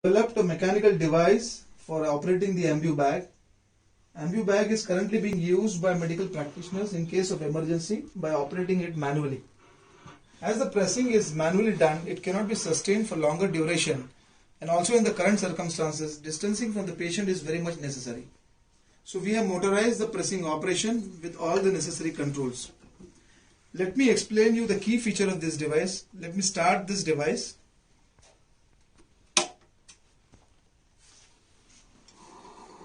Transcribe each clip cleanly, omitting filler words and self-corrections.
Developed a mechanical device for operating the ambu bag. Ambu bag is currently being used by medical practitioners in case of emergency by operating it manually. As the pressing is manually done, it cannot be sustained for longer duration, and also in the current circumstances, distancing from the patient is very much necessary. So we have motorized the pressing operation with all the necessary controls. Let me explain you the key feature of this device. Let me start this device.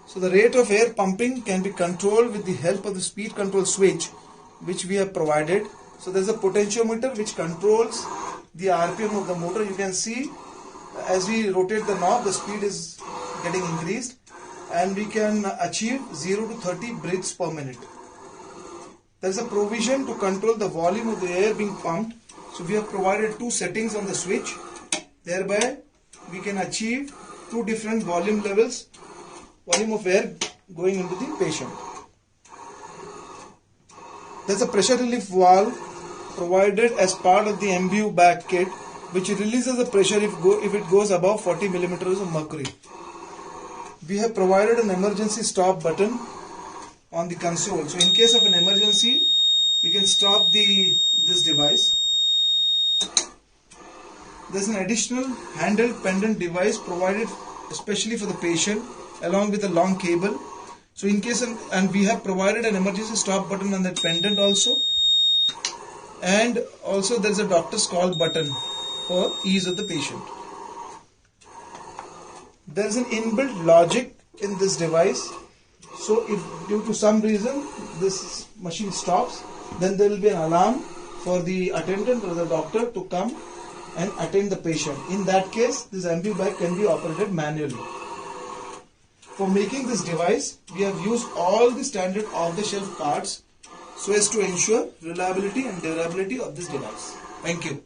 So the rate of air pumping can be controlled with the help of the speed control switch which we have provided. So there is a potentiometer which controls the RPM of the motor. You can see as we rotate the knob, the speed is getting increased and we can achieve 0 to 30 breaths per minute. There is a provision to control the volume of the air being pumped. So we have provided two settings on the switch. Thereby we can achieve two different volume levels. Volume of air going into the patient. There is a pressure relief valve provided as part of the ambu bag kit which releases the pressure if it goes above 40 millimeters of mercury. We have provided an emergency stop button on the console. So in case of an emergency, we can stop this device. There is an additional handheld pendant device provided especially for the patient, along with a long cable. So in case and we have provided an emergency stop button on that pendant also, and also there is a doctor's call button for ease of the patient. There is an inbuilt logic in this device. So if due to some reason this machine stops, then there will be an alarm for the attendant or the doctor to come and attend the patient. In that case, this ambu bag can be operated manually. For making this device, we have used all the standard off-the-shelf parts so as to ensure reliability and durability of this device. Thank you.